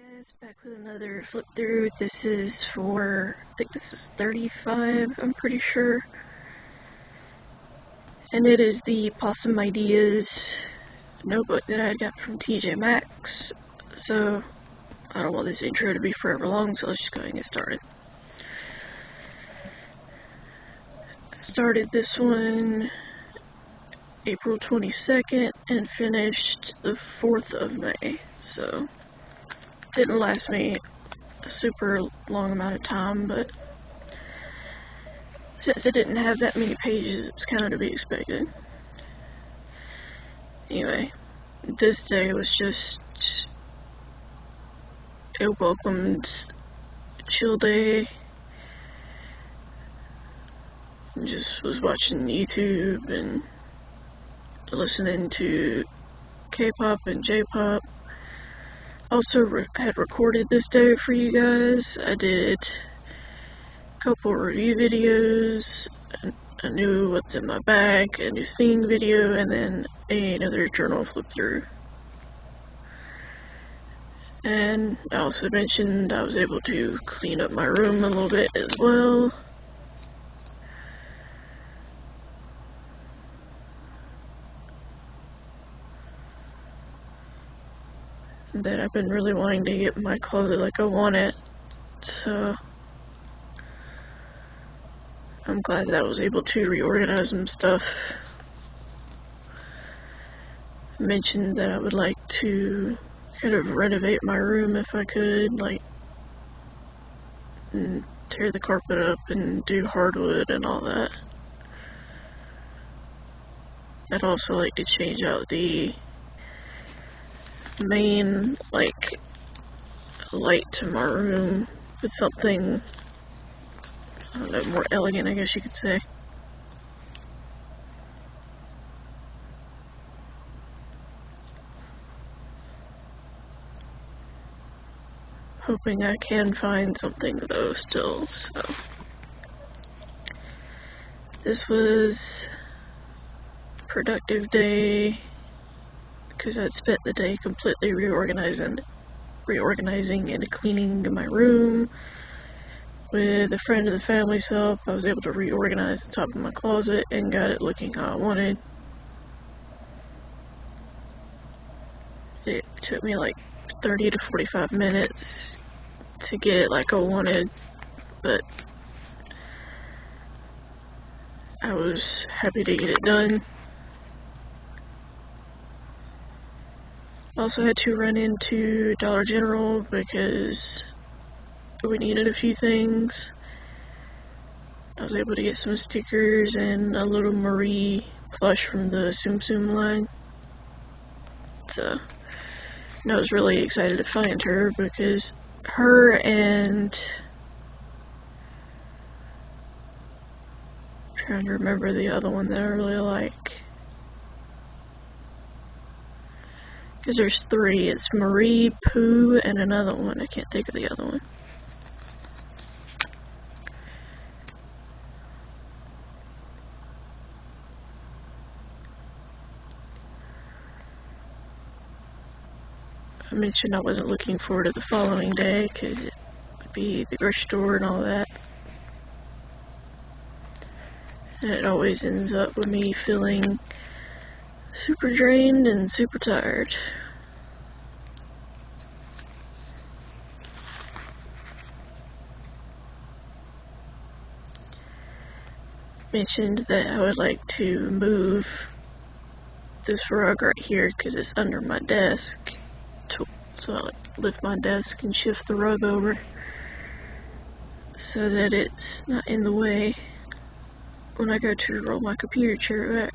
Guys, back with another flip through. This is for, I think this is 35, I'm pretty sure. And it is the Pawsome Ideas notebook that I got from TJ Maxx. So, I don't want this intro to be forever long, so let's just go ahead and get started. I started this one April 22nd and finished the 4th of May, so didn't last me a super long amount of time, but since it didn't have that many pages, it was kind of to be expected. Anyway, this day was just a welcomed chill day. Just was watching YouTube and listening to K-pop and J-pop. Also had recorded this day for you guys. I did a couple review videos, a new what's in my bag, a new singing video, and then another journal flip through. And I also mentioned I was able to clean up my room a little bit as well. That I've been really wanting to get my closet like I want it, so I'm glad that I was able to reorganize some stuff. I mentioned that I would like to kind of renovate my room if I could, like, and tear the carpet up and do hardwood and all that. I'd also like to change out the main, like, light to my room with something, I don't know, more elegant, I guess you could say. Hoping I can find something though still, so. This was a productive day because I'd spent the day completely reorganizing and cleaning my room. With a friend of the family's help, I was able to reorganize the top of my closet and got it looking how I wanted. It took me like 30 to 45 minutes to get it like I wanted, but I was happy to get it done. Also had to run into Dollar General because we needed a few things. I was able to get some stickers and a little Marie plush from the Tsum Tsum line. So, and I was really excited to find her because her and I'm trying to remember the other one that I really like. Because there's three. It's Marie, Pooh, and another one. I can't think of the other one. I mentioned I wasn't looking forward to the following day because it would be the grocery store and all that. And it always ends up with me feeling super drained and super tired. Mentioned that I would like to move this rug right here because it's under my desk. So I lift my desk and shift the rug over so that it's not in the way when I go to roll my computer chair back.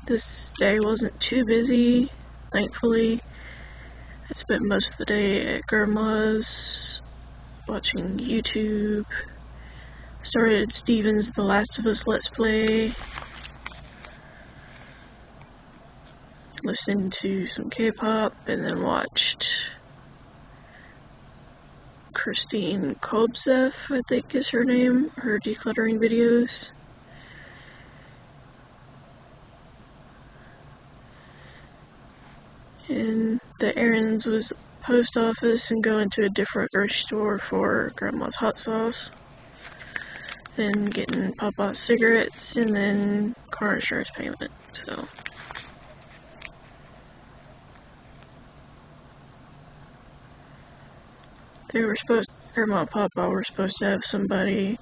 This day wasn't too busy, thankfully. I spent most of the day at Grandma's watching YouTube. Started Steven's The Last of Us Let's Play. Listened to some K-pop and then watched Christine Kobzev, I think is her name, her decluttering videos. And the errands was post office and going to a different grocery store for Grandma's hot sauce. Then getting Papa's cigarettes, and then car insurance payment, so. Grandma and Papa were supposed to have somebody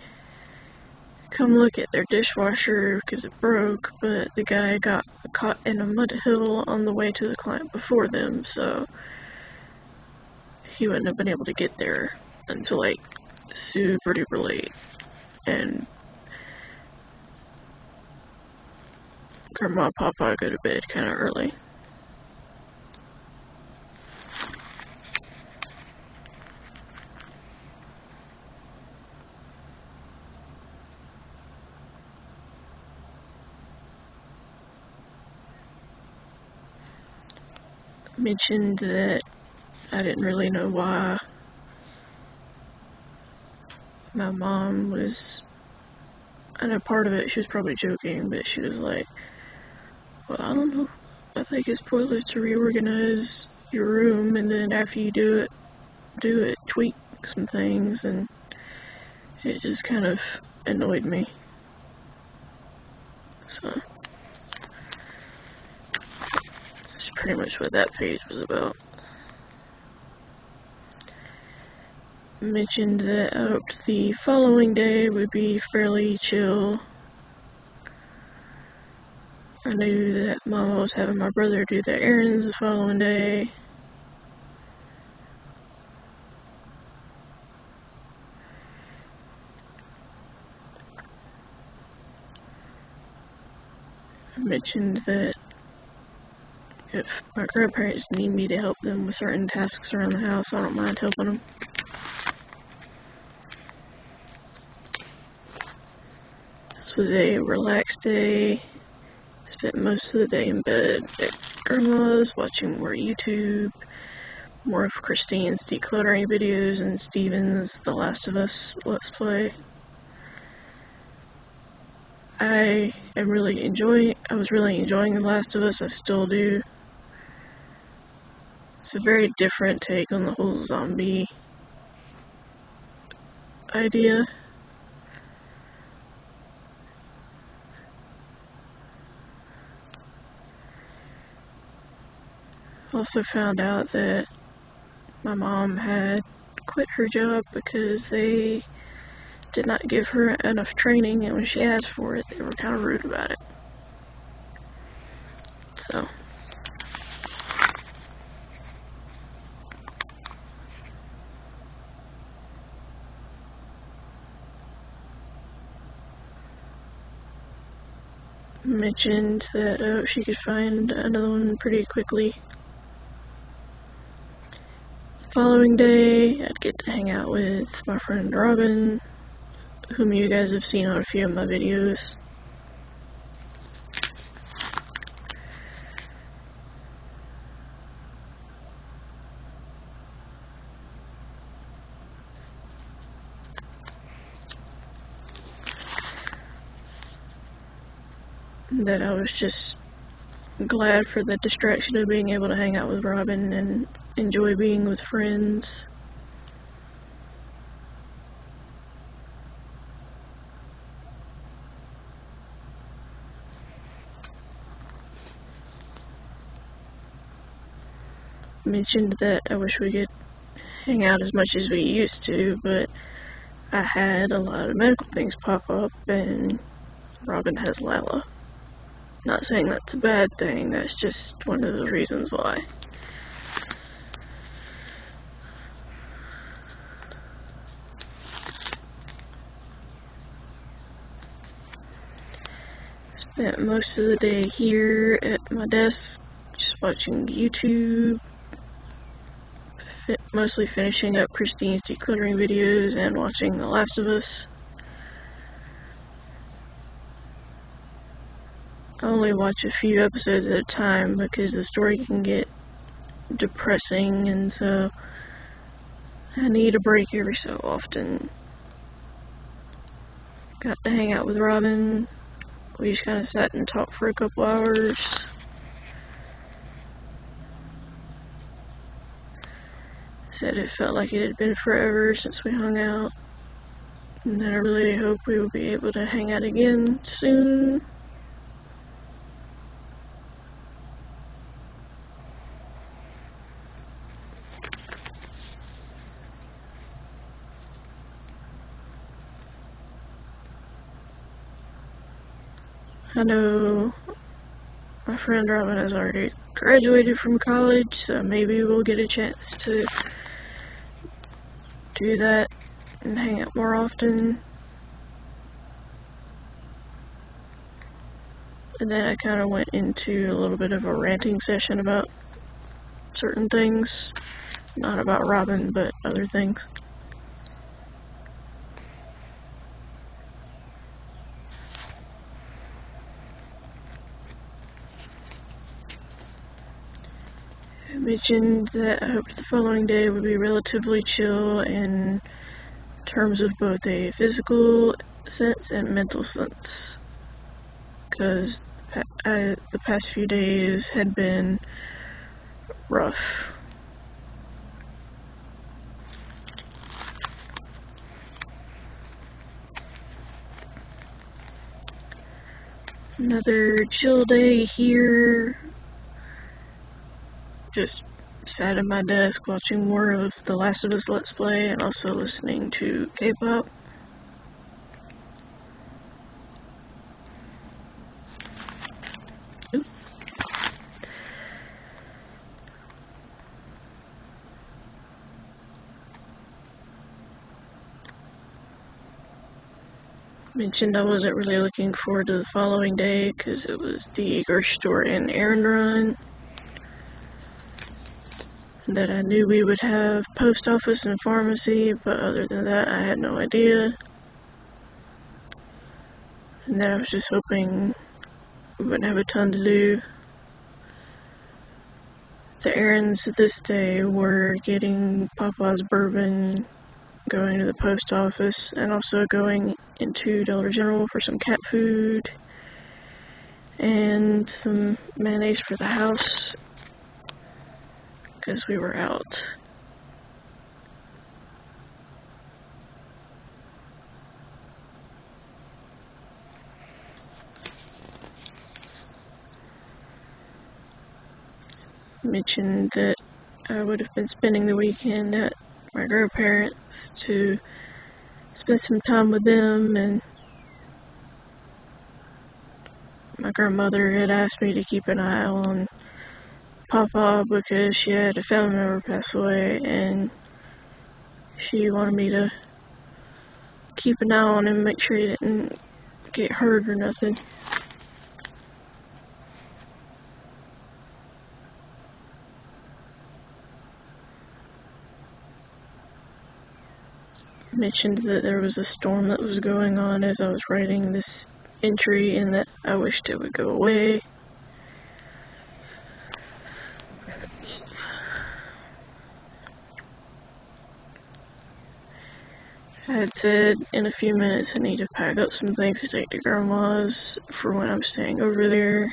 come look at their dishwasher because it broke, but the guy got caught in a mud hill on the way to the client before them, so he wouldn't have been able to get there until like super duper late. And Grandma and Papa go to bed kind of early. Mentioned that I didn't really know why my mom was, I know part of it she was probably joking, but she was like, well, I don't know, I think it's pointless to reorganize your room, and then after you do it, tweak some things, and it just kind of annoyed me. So that's pretty much what that page was about. Mentioned that I hoped the following day would be fairly chill. I knew that Mama was having my brother do the errands the following day. I mentioned that if my grandparents need me to help them with certain tasks around the house, I don't mind helping them. This was a relaxed day. Spent most of the day in bed at Grandma's, watching more YouTube, more of Christine's decluttering videos, and Steven's The Last of Us Let's Play. I was really enjoying The Last of Us, I still do. It's a very different take on the whole zombie idea. Also found out that my mom had quit her job because they did not give her enough training, and when she asked for it, they were kind of rude about it. So. Mentioned that she could find another one pretty quickly. The following day, I'd get to hang out with my friend Robin, whom you guys have seen on a few of my videos. That I was just glad for the distraction of being able to hang out with Robin and enjoy being with friends. Mentioned that I wish we could hang out as much as we used to, but I had a lot of medical things pop up, and Robin has Lala. Not saying that's a bad thing, that's just one of the reasons why. Spent most of the day here at my desk, just watching YouTube, mostly finishing up Christine's decluttering videos and watching The Last of Us. I only watch a few episodes at a time because the story can get depressing, and so I need a break every so often. Got to hang out with Robin. We just kind of sat and talked for a couple hours. Said it felt like it had been forever since we hung out. And that I really hope we will be able to hang out again soon. I know my friend Robin has already graduated from college, so maybe we'll get a chance to do that and hang out more often. And then I kind of went into a little bit of a ranting session about certain things. Not about Robin, but other things. I mentioned that I hoped the following day would be relatively chill in terms of both a physical sense and mental sense. Because the past few days had been rough. Another chill day here. Just sat at my desk watching more of The Last of Us Let's Play and also listening to K-pop. Mentioned I wasn't really looking forward to the following day because it was the grocery store and errand run. That I knew we would have post office and pharmacy, but other than that I had no idea. And that I was just hoping we wouldn't have a ton to do. The errands this day were getting Papa's bourbon, going to the post office, and also going into Dollar General for some cat food and some mayonnaise for the house because we were out. Mentioned that I would have been spending the weekend at my grandparents to spend some time with them, and my grandmother had asked me to keep an eye on Papa because she had a family member pass away and she wanted me to keep an eye on him, make sure he didn't get hurt or nothing. Mentioned that there was a storm that was going on as I was writing this entry and that I wished it would go away. I had said in a few minutes I need to pack up some things to take to Grandma's for when I'm staying over there.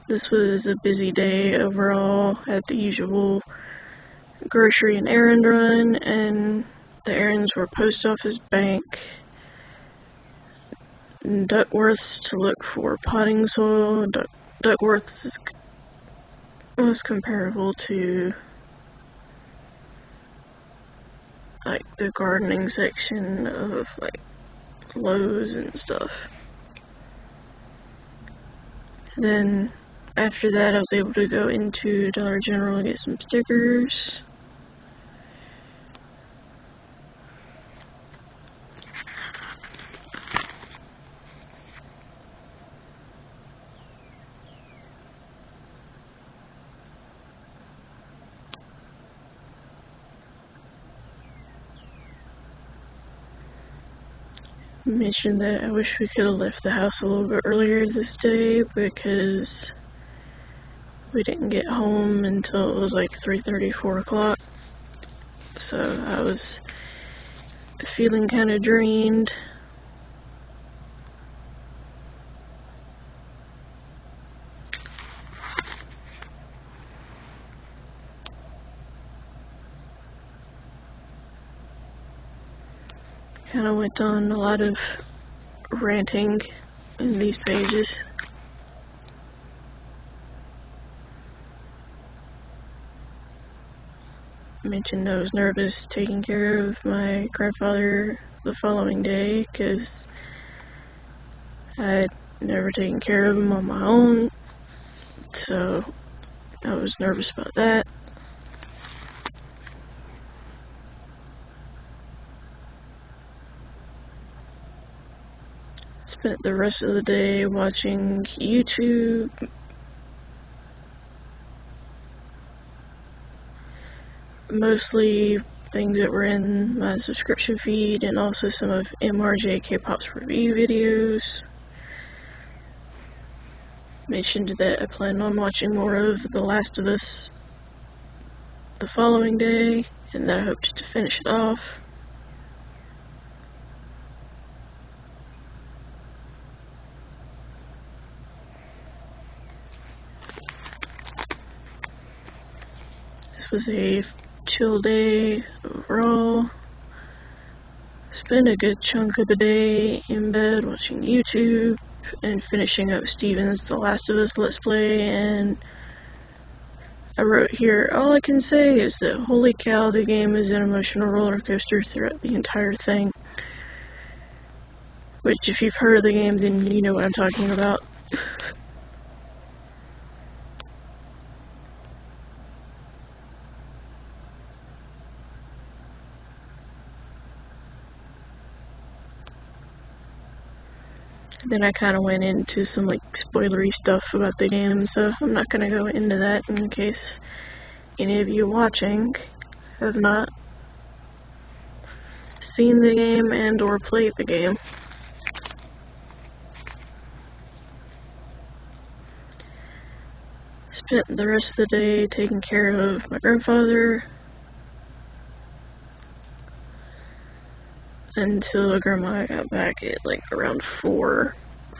This was a busy day overall. Had the usual grocery and errand run, and the errands were post office, bank, and Duckworth's to look for potting soil. Duckworth's was comparable to like the gardening section of like Lowe's and stuff. Then after that I was able to go into Dollar General and get some stickers. Mentioned that I wish we could have left the house a little bit earlier this day because We didn't get home until it was like 3:30, 4 o'clock. So I was feeling kind of drained. Kind of went on a lot of ranting in these pages. Mentioned I was nervous taking care of my grandfather the following day because I had never taken care of him on my own, so I was nervous about that. Spent the rest of the day watching YouTube, mostly things that were in my subscription feed, and also some of MRJ K-pop's review videos. Mentioned that I plan on watching more of The Last of Us the following day, and that I hoped to finish it off. This was a chill day overall. Spent a good chunk of the day in bed watching YouTube and finishing up Steven's The Last of Us Let's Play, and I wrote here, all I can say is that holy cow, the game is an emotional roller coaster throughout the entire thing. Which, if you've heard of the game, then you know what I'm talking about. Then I kind of went into some like spoilery stuff about the game, so I'm not going to go into that in case any of you watching have not seen the game and or played the game. Spent the rest of the day taking care of my grandfather until Grandma got back at like around 4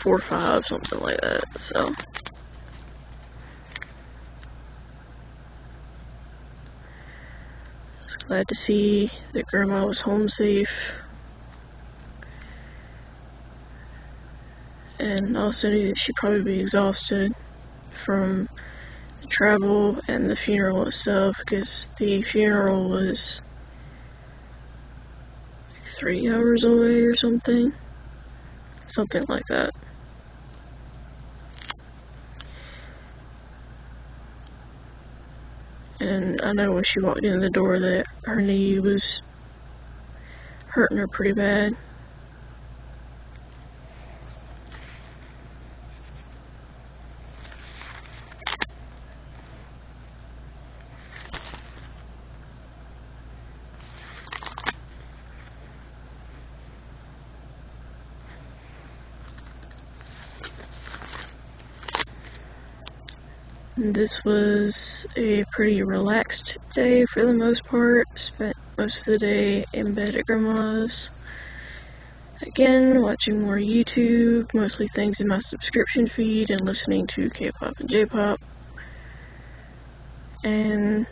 or 5, something like that. So I was glad to see that Grandma was home safe, and also knew that she'd probably be exhausted from the travel and the funeral itself, because the funeral was 3 hours away or something like that. And I know when she walked in the door that her knee was hurting her pretty bad. This was a pretty relaxed day for the most part. Spent most of the day in bed at Grandma's. Again, watching more YouTube, mostly things in my subscription feed, and listening to K-pop and J-pop. And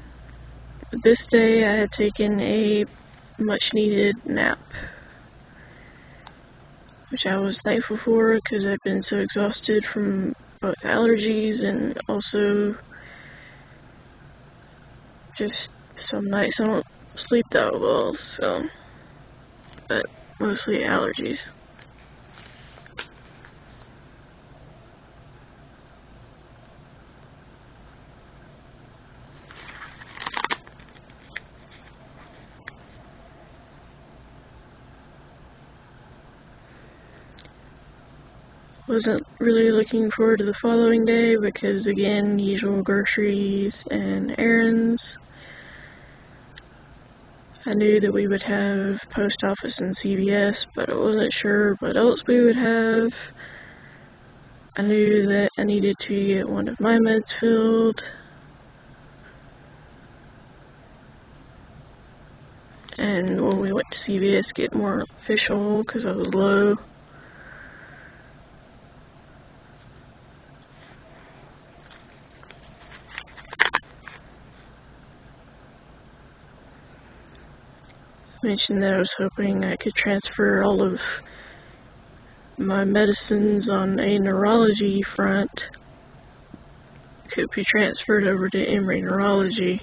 this day I had taken a much needed nap, which I was thankful for because I've been so exhausted from both allergies and also just some nights I don't sleep that well, so, but mostly allergies. Wasn't really looking forward to the following day because, again, usual groceries and errands. I knew that we would have post office and CVS, but I wasn't sure what else we would have. I knew that I needed to get one of my meds filled. And when we went to CVS get more official because I was low. I mentioned that I was hoping I could transfer all of my medicines on a neurology front could be transferred over to Emory Neurology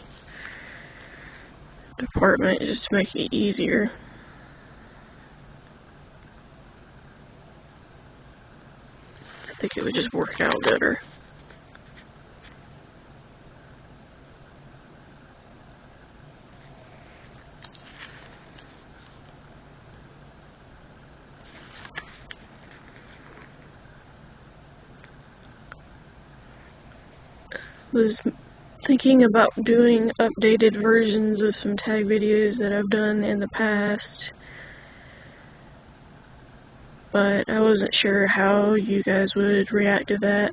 department just to make it easier. I think it would just work out better. Was thinking about doing updated versions of some tag videos that I've done in the past, but I wasn't sure how you guys would react to that.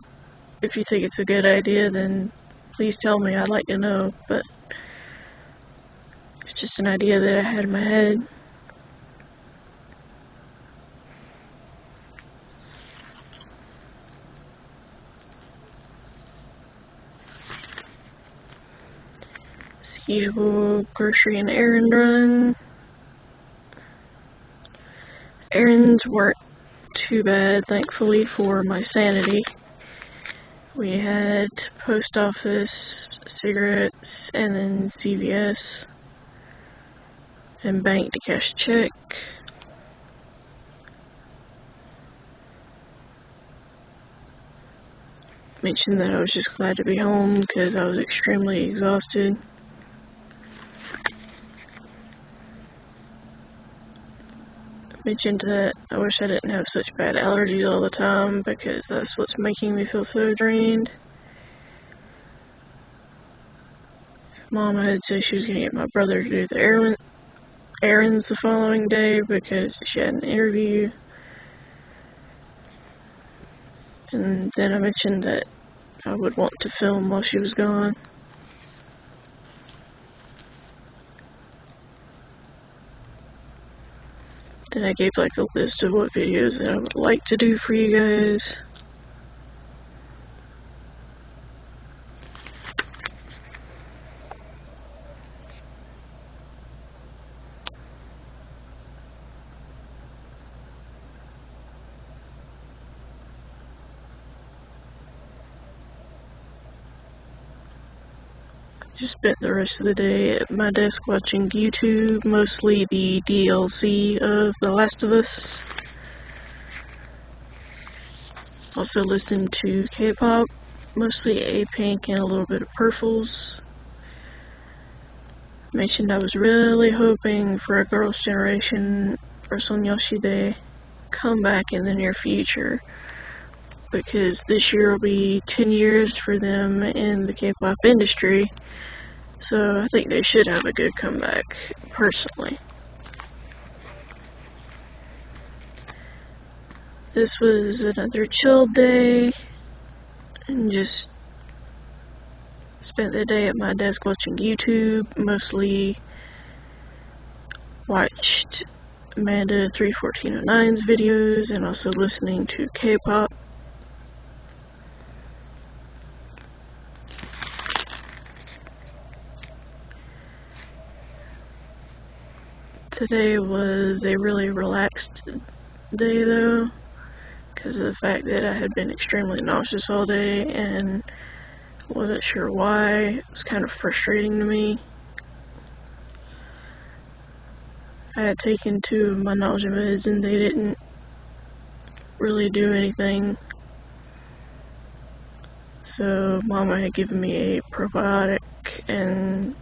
If you think it's a good idea, then please tell me. I'd like to know, but it's just an idea that I had in my head. Usual grocery and errand run. Errands weren't too bad, thankfully, for my sanity. We had post office, cigarettes, and then CVS, and bank to cash a check. Mentioned that I was just glad to be home because I was extremely exhausted. Mentioned that I wish I didn't have such bad allergies all the time because that's what's making me feel so drained. Mama had said she was going to get my brother to do the errands the following day because she had an interview. And then I mentioned that I would want to film while she was gone. Then I gave like a list of what videos that I would like to do for you guys. Just spent the rest of the day at my desk watching YouTube, mostly the DLC of The Last of Us. Also listened to K-pop, mostly A-Pink and a little bit of Purples. Mentioned I was really hoping for a Girls' Generation or Sonyoshide comeback in the near future, because this year will be 10 years for them in the K-pop industry. So I think they should have a good comeback, personally. This was another chill day, and just spent the day at my desk watching YouTube, mostly watched Amanda 31409's videos, and also listening to K-pop. Today was a really relaxed day though, because of the fact that I had been extremely nauseous all day and wasn't sure why. It was kind of frustrating to me. I had taken 2 of my nausea meds and they didn't really do anything. So Mama had given me a probiotic and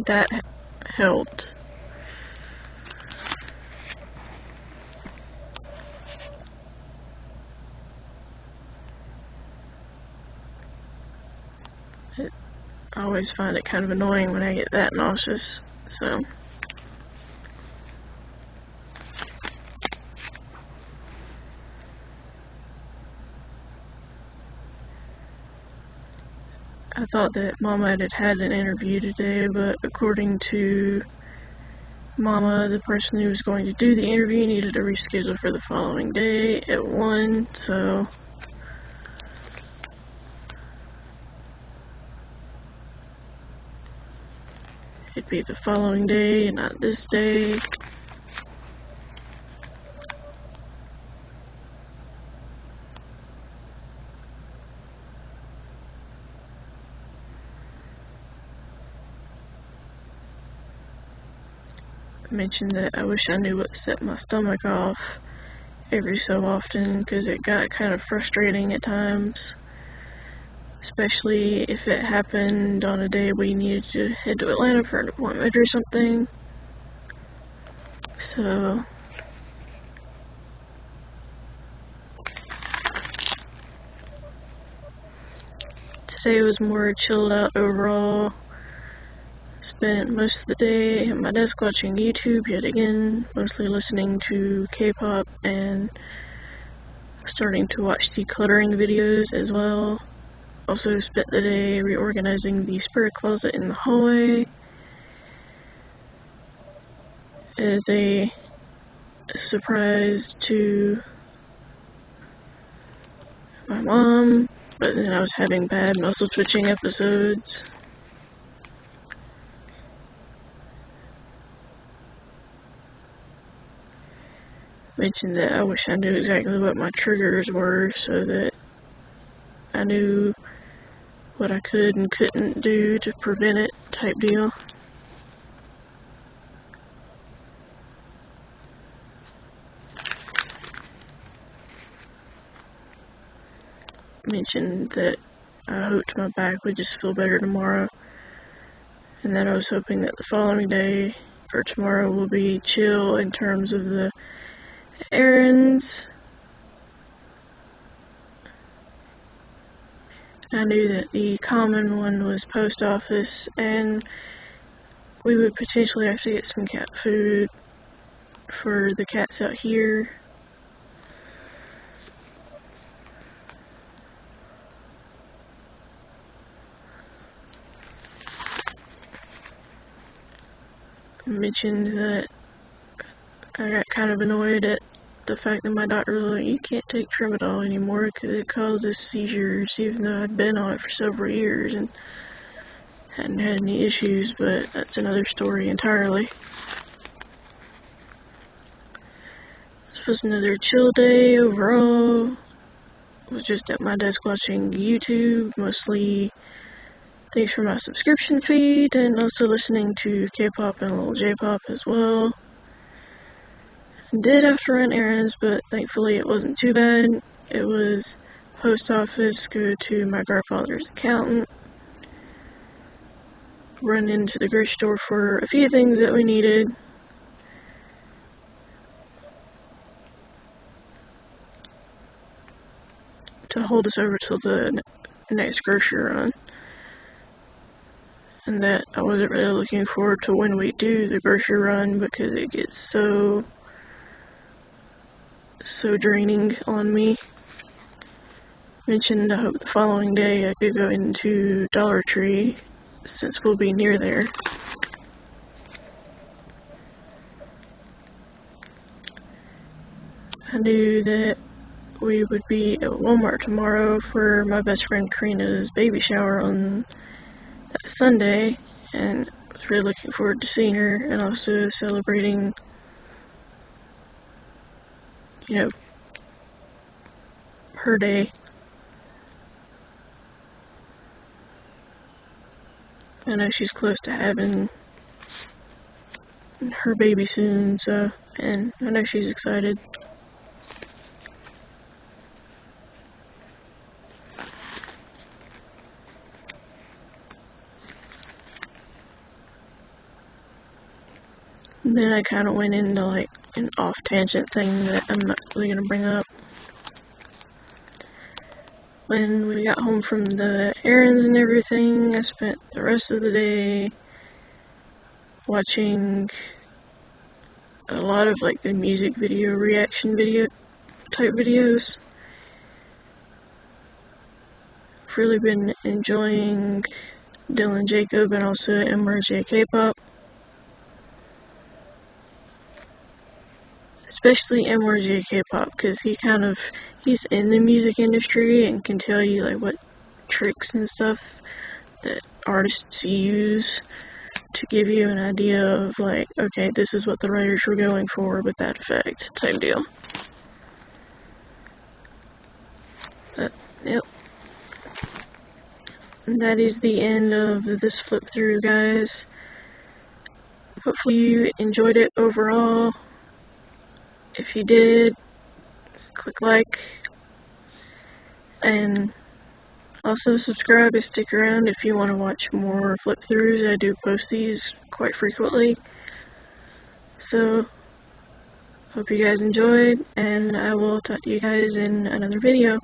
that helped. I always find it kind of annoying when I get that nauseous, so. I thought that Mama had an interview today, but according to Mama, the person who was going to do the interview needed to reschedule for the following day at 1, so it'd be the following day, not this day. I mentioned that I wish I knew what set my stomach off every so often, because it got kind of frustrating at times, especially if it happened on a day we needed to head to Atlanta for an appointment or something. So today was more chilled out overall. Spent most of the day at my desk watching YouTube yet again, mostly listening to K-pop and starting to watch decluttering videos as well. Also spent the day reorganizing the spirit closet in the hallway as a surprise to my mom, but then I was having bad muscle twitching episodes. Mentioned that I wish I knew exactly what my triggers were so that I knew what I could and couldn't do to prevent it, type deal. Mentioned that I hoped my back would just feel better tomorrow, and that I was hoping that the following day or tomorrow will be chill in terms of the errands. I knew that the common one was post office, and we would potentially have to get some cat food for the cats out here. I mentioned that I got kind of annoyed at the fact that my doctor was like, you can't take tramadol anymore because it causes seizures, even though I'd been on it for several years and hadn't had any issues, but that's another story entirely. This was another chill day overall. I was just at my desk watching YouTube, mostly things for my subscription feed, and also listening to K-pop and a little J-pop as well. Did have to run errands, but thankfully it wasn't too bad. It was post office, go to my grandfather's accountant, run into the grocery store for a few things that we needed, to hold us over till the next grocery run. And that I wasn't really looking forward to when we do the grocery run because it gets so draining on me. Mentioned I hope the following day I could go into Dollar Tree since we'll be near there. I knew that we would be at Walmart tomorrow for my best friend Karina's baby shower on that Sunday, and I was really looking forward to seeing her and also celebrating, her day. I know she's close to having her baby soon, and I know she's excited. And then I kind of went into like an off-tangent thing that I'm not really going to bring up. When we got home from the errands and everything, I spent the rest of the day watching a lot of like the music video reaction video type videos really been enjoying Dylan Jacob and also MRJ K-pop. Especially MRJ K-pop, because he's in the music industry and can tell you like what tricks and stuff that artists use to give you an idea of like, okay, this is what the writers were going for with that effect type deal. But, yep. And that is the end of this flip through, guys. Hopefully you enjoyed it overall. If you did, click like, and also subscribe and stick around if you want to watch more flip throughs. I do post these quite frequently. So, hope you guys enjoyed, and I will talk to you guys in another video.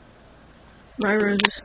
Bye, roses.